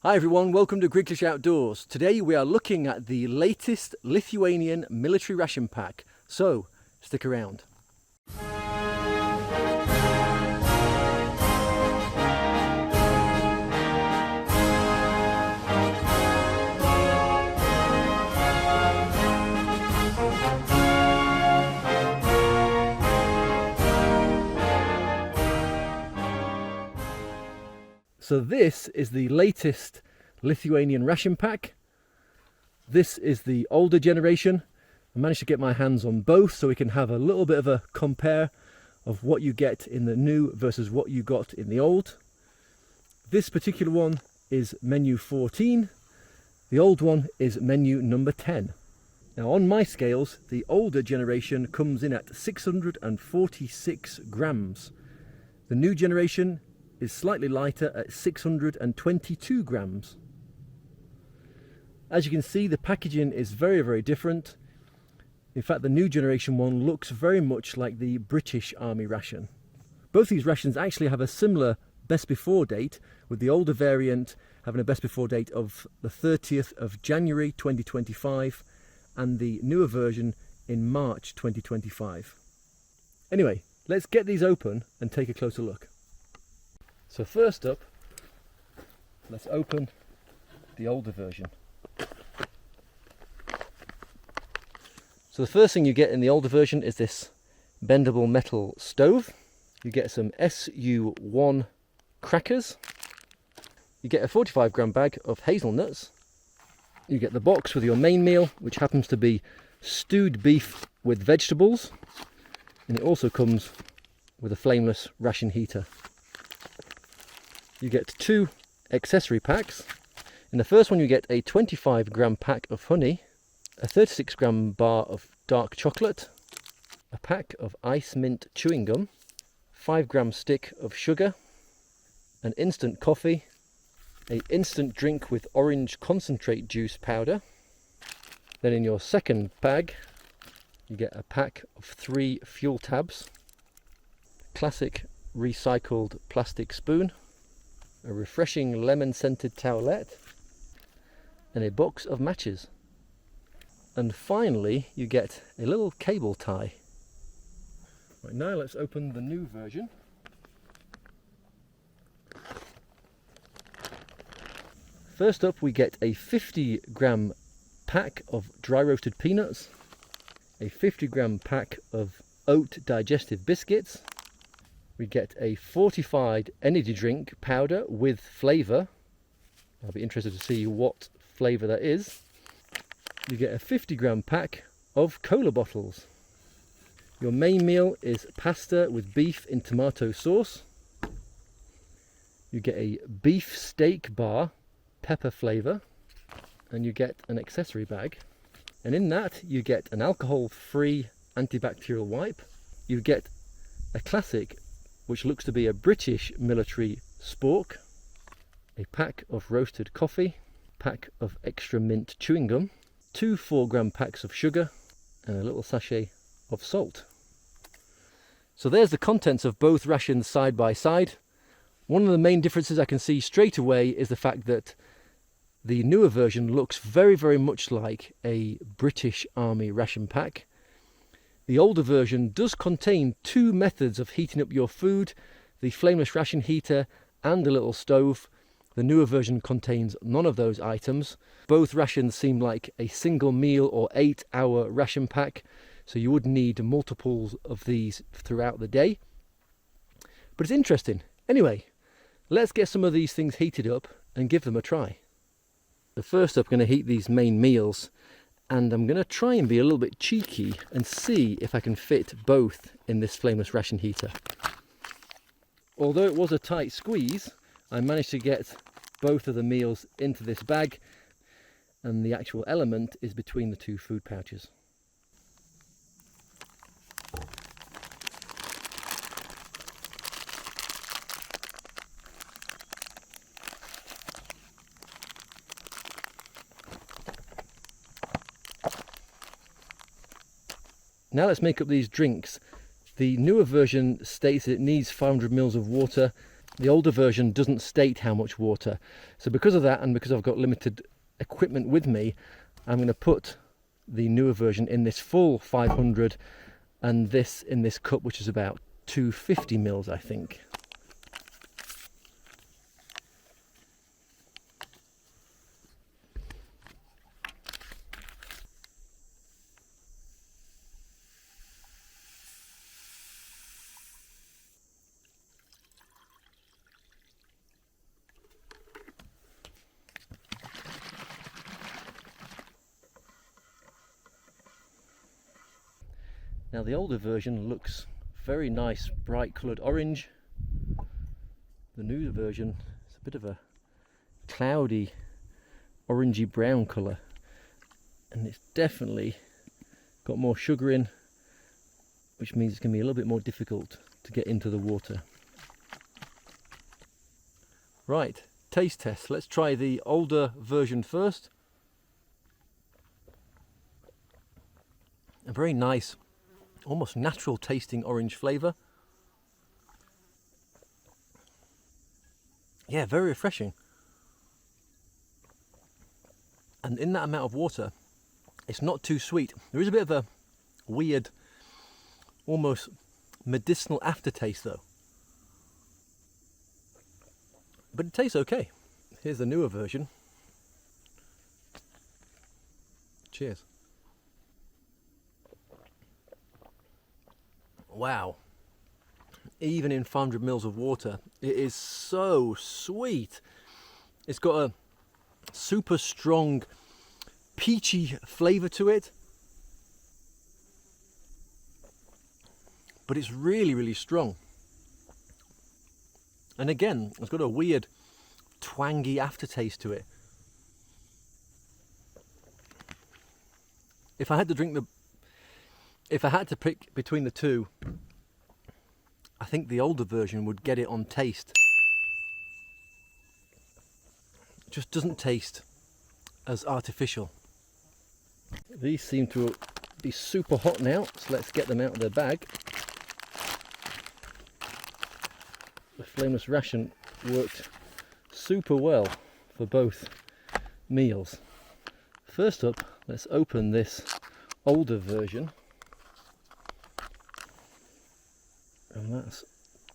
Hi everyone, welcome to Griglish Outdoors. Today we are looking at the latest Lithuanian military ration pack, so stick around. So this is the latest Lithuanian ration pack. This is the older generation. I managed to get my hands on both so we can have a little bit of a compare of what you get in the new versus what you got in the old. This particular one is menu 14. The old one is menu number 10. Now on my scales, the older generation comes in at 646 grams. The new generation is slightly lighter at 622 grams. As you can see, the packaging is very different. In fact, the new generation one looks very much like the British Army ration. Both these rations actually have a similar best before date, with the older variant having a best before date of the 30th of January 2025 and the newer version in March 2025. Anyway, let's get these open and take a closer look. So first up, let's open the older version. So the first thing you get in the older version is this bendable metal stove. You get some SU1 crackers. You get a 45 gram bag of hazelnuts. You get the box with your main meal, which happens to be stewed beef with vegetables. And it also comes with a flameless ration heater. You get two accessory packs. In the first one you get a 25 gram pack of honey, a 36 gram bar of dark chocolate, a pack of ice mint chewing gum, 5 gram stick of sugar, an instant coffee, an instant drink with orange concentrate juice powder. Then in your second bag you get a pack of 3 fuel tabs, classic recycled plastic spoon, a refreshing lemon scented towelette, and a box of matches. And finally you get a little cable tie. Right, now let's open the new version. First up we get a 50 gram pack of dry roasted peanuts, a 50 gram pack of oat digestive biscuits. We get a fortified energy drink powder with flavour. I'll be interested to see what flavour that is. You get a 50 gram pack of cola bottles. Your main meal is pasta with beef in tomato sauce. You get a beef steak bar, pepper flavour, and you get an accessory bag. And in that you get an alcohol-free antibacterial wipe. You get a classic, which looks to be a British military spork, a pack of roasted coffee, pack of extra mint chewing gum, 2 4 gram packs of sugar, and a little sachet of salt. So there's the contents of both rations side by side. One of the main differences I can see straight away is the fact that the newer version looks very much like a British Army ration pack. The older version does contain 2 methods of heating up your food, the flameless ration heater and a little stove. The newer version contains none of those items. Both rations seem like a single meal or 8-hour ration pack, so you would need multiples of these throughout the day. But it's interesting. Anyway, let's get some of these things heated up and give them a try. So first up, I'm going to heat these main meals. And I'm going to try and be a little bit cheeky and see if I can fit both in this flameless ration heater. Although it was a tight squeeze, I managed to get both of the meals into this bag, and the actual element is between the 2 food pouches. Now let's make up these drinks. The newer version states that it needs 500 ml of water. The older version doesn't state how much water. So because of that, and because I've got limited equipment with me, I'm going to put the newer version in this full 500 and this in this cup, which is about 250 mils, I think. Now the older version looks very nice, bright coloured orange. The newer version is a bit of a cloudy, orangey brown colour, and it's definitely got more sugar in, which means it's going to be a little bit more difficult to get into the water. Right, taste test. Let's try the older version first. A very nice, almost natural tasting orange flavour. Yeah, very refreshing. And in that amount of water, it's not too sweet. There is a bit of a weird, almost medicinal aftertaste though. But it tastes okay. Here's the newer version. Cheers. Wow. Even in 500 mils of water, it is so sweet. It's got a super strong peachy flavour to it, but it's really, really strong. And again, it's got a weird twangy aftertaste to it. If I had to pick between the two, I think the older version would get it on taste. It just doesn't taste as artificial. These seem to be super hot now, so let's get them out of their bag. The flameless ration worked super well for both meals. First up, let's open this older version. And that's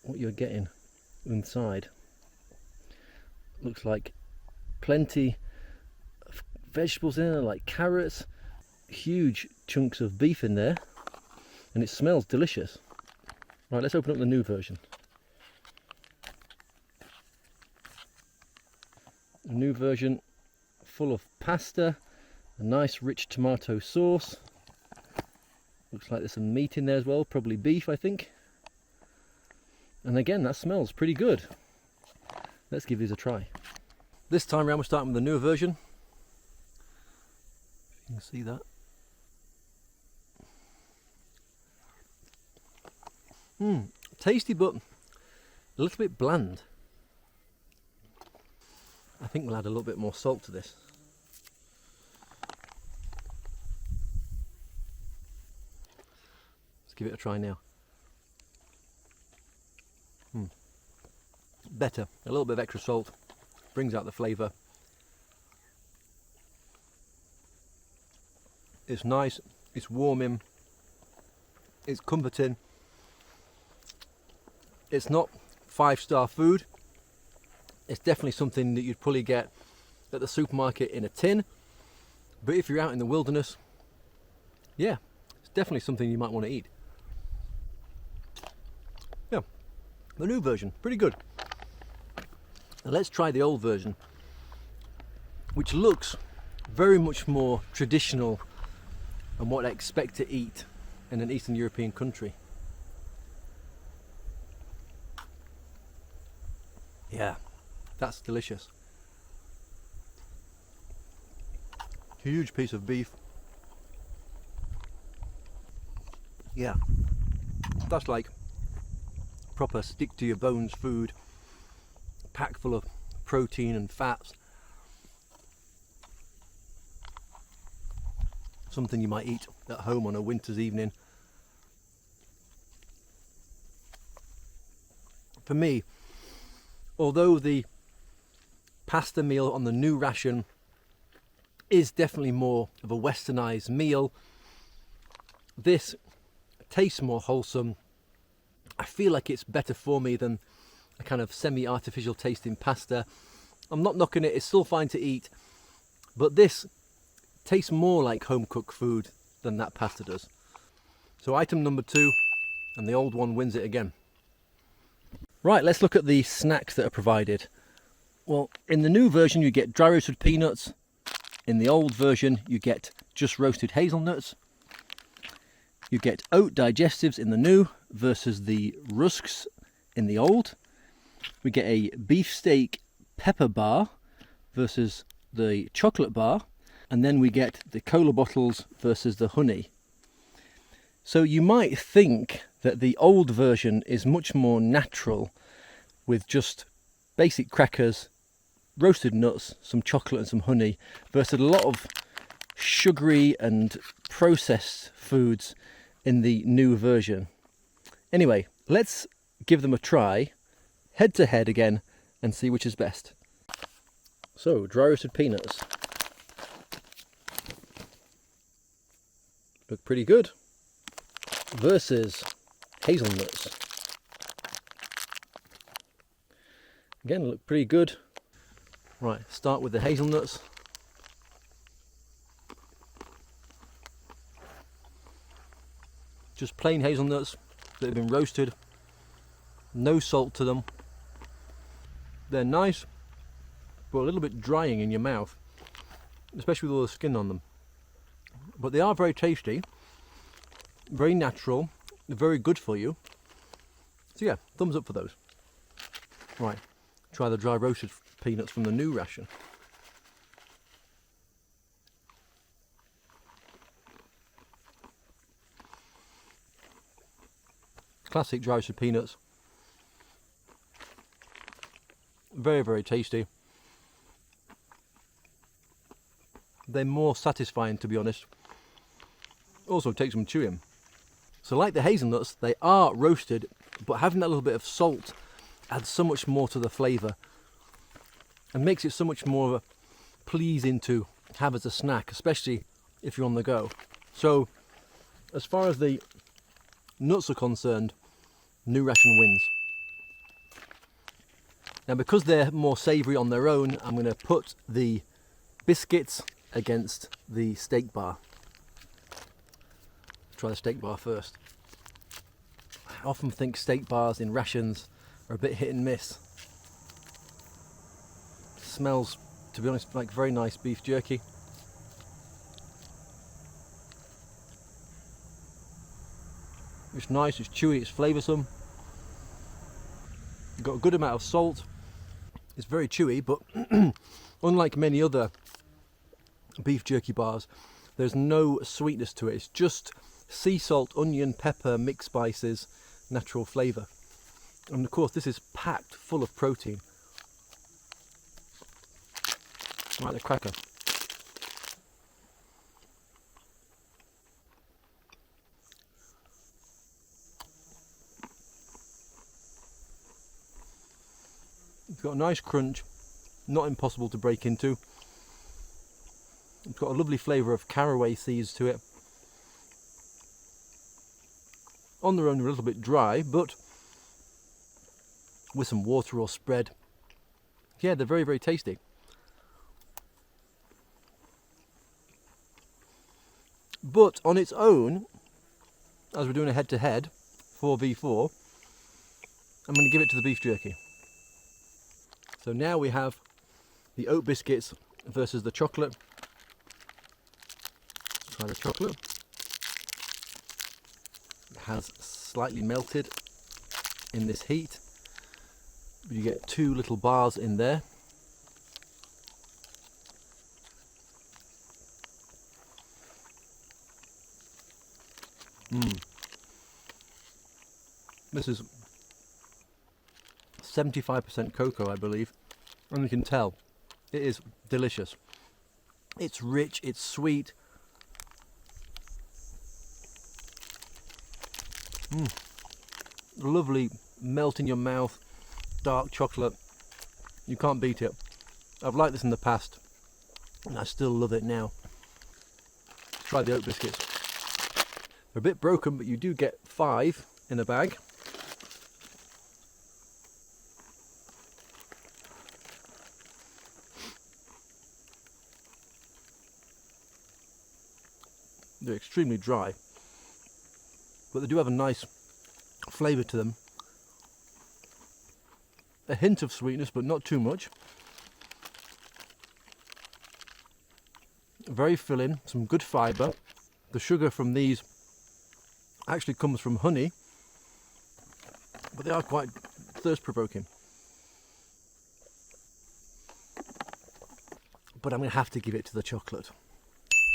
what you're getting inside. Looks like plenty of vegetables in there, like carrots, huge chunks of beef in there, and it smells delicious. Right, let's open up the new version. A new version full of pasta, a nice rich tomato sauce. Looks like there's some meat in there as well, probably beef, I think. And again, that smells pretty good. Let's give these a try. This time around we're starting with the newer version. You can see that. Tasty but a little bit bland. I think we'll add a little bit more salt to this. Let's give it a try now. Better, a little bit of extra salt brings out the flavour. It's nice, it's warming, it's comforting. It's not 5-star food. It's definitely something that you'd probably get at the supermarket in a tin, but if you're out in the wilderness, yeah, it's definitely something you might want to eat. Yeah, the new version, pretty good. Now let's try the old version, which looks very much more traditional and what I expect to eat in an Eastern European country. Yeah, that's delicious. Huge piece of beef. Yeah, that's like proper stick to your bones food, packed full of protein and fats. Something you might eat at home on a winter's evening. For me, although the pasta meal on the new ration is definitely more of a westernized meal, this tastes more wholesome. I feel like it's better for me than a kind of semi-artificial tasting pasta. I'm not knocking it, it's still fine to eat, but this tastes more like home cooked food than that pasta does. So item number 2, and the old one wins it again. Right, let's look at the snacks that are provided. Well, in the new version you get dry roasted peanuts. In the old version you get just roasted hazelnuts. You get oat digestives in the new versus the rusks in the old. We get a beefsteak pepper bar versus the chocolate bar. And then we get the cola bottles versus the honey. So you might think that the old version is much more natural, with just basic crackers, roasted nuts, some chocolate and some honey, versus a lot of sugary and processed foods in the new version. Anyway, let's give them a try, head to head again, and see which is best. So, dry roasted peanuts. Look pretty good. Versus hazelnuts. Again, look pretty good. Right, start with the hazelnuts. Just plain hazelnuts that have been roasted. No salt to them. They're nice, but a little bit drying in your mouth, especially with all the skin on them. But they are very tasty, very natural, very good for you. So yeah, thumbs up for those. Right, try the dry roasted peanuts from the new ration. Classic dry roasted peanuts. Very, very tasty. They're more satisfying, to be honest. Also take some chewing. So like the hazelnuts, they are roasted, but having that little bit of salt adds so much more to the flavour and makes it so much more pleasing to have as a snack, especially if you're on the go. So as far as the nuts are concerned, new ration wins. Now because they're more savoury on their own, I'm going to put the biscuits against the steak bar. Try the steak bar first. I often think steak bars in rations are a bit hit and miss. Smells, to be honest, like very nice beef jerky. It's nice, it's chewy, it's flavoursome. Got a good amount of salt. It's very chewy, but unlike many other beef jerky bars, there's no sweetness to it. It's just sea salt, onion, pepper, mixed spices, natural flavour. And of course this is packed full of protein. Like the cracker. It's got a nice crunch, not impossible to break into. It's got a lovely flavour of caraway seeds to it. On their own, they're a little bit dry, but with some water or spread, yeah, they're very, very tasty. But on its own, as we're doing a head-to-head, 4v4, I'm going to give it to the beef jerky. So now we have the oat biscuits versus the chocolate. Let's try the chocolate. It has slightly melted in this heat. You get 2 little bars in there. This is 75% cocoa, I believe, and you can tell it is delicious. It's rich, it's sweet. Lovely, melt in your mouth, dark chocolate. You can't beat it. I've liked this in the past, and I still love it now. Let's try the oat biscuits. They're a bit broken, but you do get 5 in a bag. They're extremely dry, but they do have a nice flavour to them. A hint of sweetness, but not too much. Very filling, some good fibre. The sugar from these actually comes from honey, but they are quite thirst-provoking. But I'm going to have to give it to the chocolate.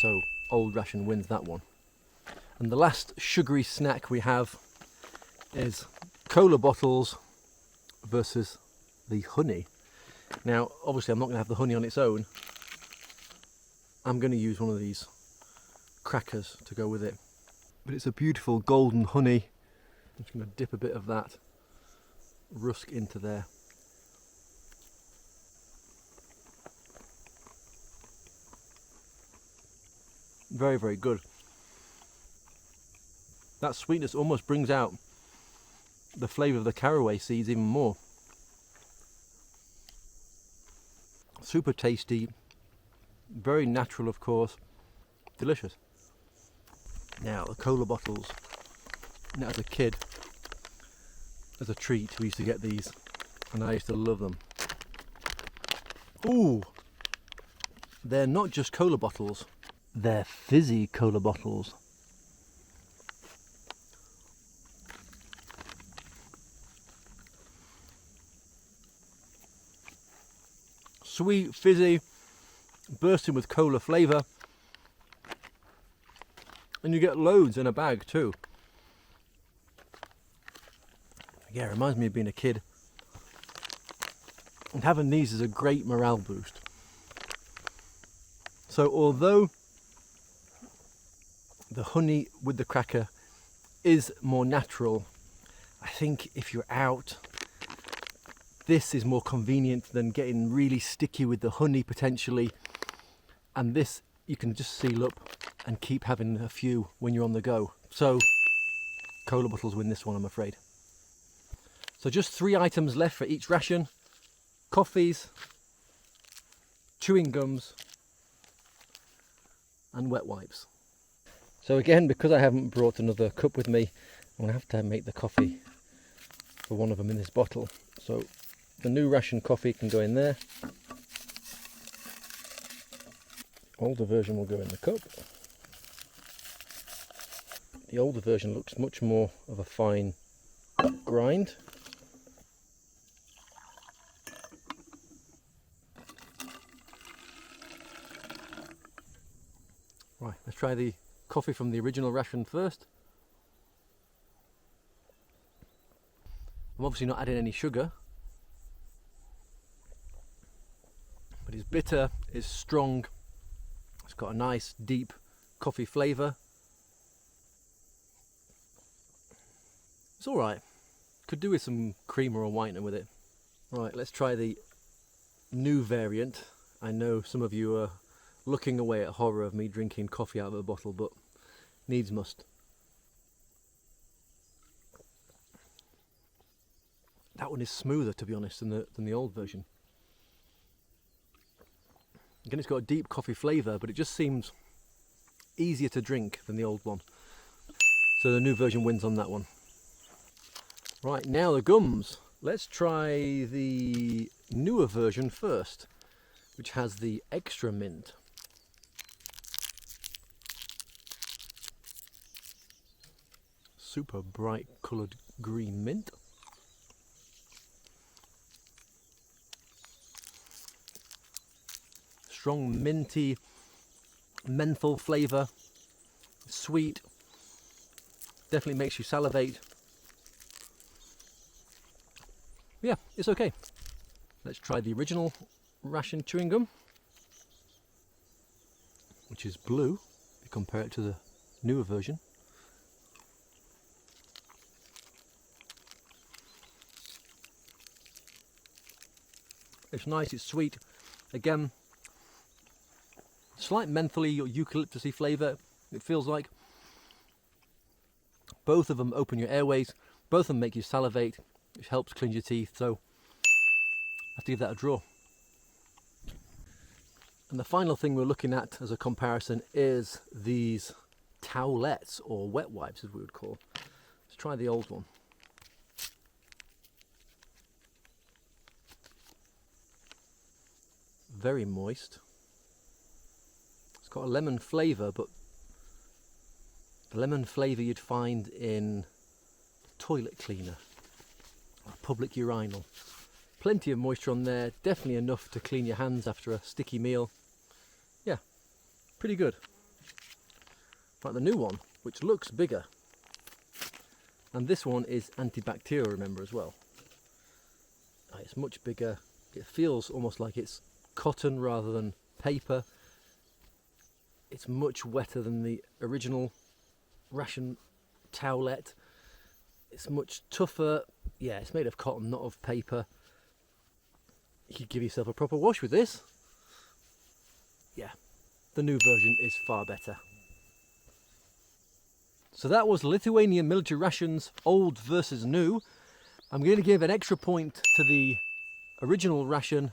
So Old Ration wins that one. And the last sugary snack we have is cola bottles versus the honey. Now, obviously I'm not going to have the honey on its own. I'm going to use one of these crackers to go with it. But it's a beautiful golden honey. I'm just going to dip a bit of that rusk into there. Very, very good. That sweetness almost brings out the flavour of the caraway seeds even more. Super tasty, very natural of course, delicious. Now the cola bottles. Now as a kid, as a treat, we used to get these and I used to love them. Ooh! They're not just cola bottles, they're fizzy cola bottles. Sweet, fizzy, bursting with cola flavour, and you get loads in a bag too. Yeah, it reminds me of being a kid, and having these is a great morale boost. So although the honey with the cracker is more natural, I think if you're out, this is more convenient than getting really sticky with the honey potentially, and this you can just seal up and keep having a few when you're on the go. So cola bottles win this one, I'm afraid. So just 3 items left for each ration: coffees, chewing gums and wet wipes. So again, because I haven't brought another cup with me, I'm going to have to make the coffee for one of them in this bottle. So the new ration coffee can go in there. Older version will go in the cup. The older version looks much more of a fine grind. Right, let's try the coffee from the original ration first. I'm obviously not adding any sugar, but it's bitter, it's strong, it's got a nice deep coffee flavour. It's alright, could do with some cream or a whitener with it. Right, let's try the new variant. I know some of you are looking away at horror of me drinking coffee out of a bottle, but needs must. That one is smoother, to be honest, than the old version. Again, it's got a deep coffee flavour, but it just seems easier to drink than the old one. So the new version wins on that one. Right, now the gums. Let's try the newer version first, which has the extra mint. Super bright coloured green mint. Strong minty menthol flavour, sweet, definitely makes you salivate. Yeah, it's okay. Let's try the original ration chewing gum, which is blue if you compare it to the newer version. It's nice, it's sweet. Again, slight mentally or eucalyptusy flavour, it feels like. Both of them open your airways, both of them make you salivate, which helps cleanse your teeth, so I have to give that a draw. And the final thing we're looking at as a comparison is these towelettes, or wet wipes as we would call. Let's try the old one. Very moist. It's got a lemon flavour, but the lemon flavour you'd find in toilet cleaner, or public urinal. Plenty of moisture on there, definitely enough to clean your hands after a sticky meal. Yeah, pretty good. Like the new one, which looks bigger. And this one is antibacterial, remember, as well. It's much bigger. It feels almost like it's cotton rather than paper. It's much wetter than the original ration towelette. It's much tougher. Yeah, it's made of cotton, not of paper. You could give yourself a proper wash with this. Yeah, the new version is far better. So that was Lithuanian military rations, old versus new. I'm going to give an extra point to the original ration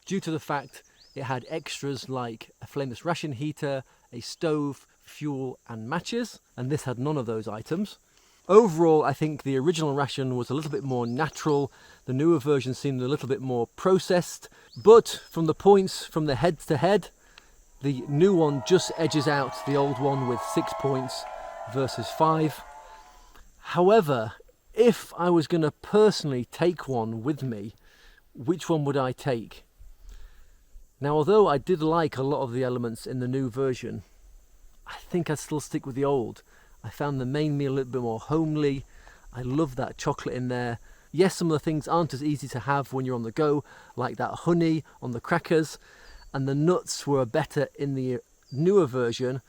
due to the fact it had extras like a flameless ration heater, a stove, fuel and matches, and this had none of those items. Overall, I think the original ration was a little bit more natural. The newer version seemed a little bit more processed, but from the points from the head to head, the new one just edges out the old one with 6 points versus 5. However, if I was going to personally take one with me, which one would I take? Now, although I did like a lot of the elements in the new version, I think I'd still stick with the old. I found the main meal a little bit more homely. I love that chocolate in there. Yes, some of the things aren't as easy to have when you're on the go, like that honey on the crackers, and the nuts were better in the newer version.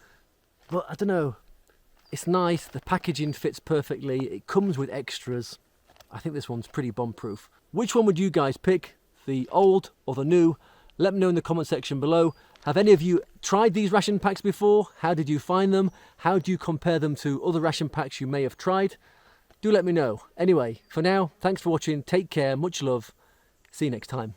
But I don't know, it's nice, the packaging fits perfectly, it comes with extras. I think this one's pretty bomb-proof. Which one would you guys pick, the old or the new? Let me know in the comment section below. Have any of you tried these ration packs before? How did you find them? How do you compare them to other ration packs you may have tried? Do let me know. Anyway, for now, thanks for watching. Take care. Much love. See you next time.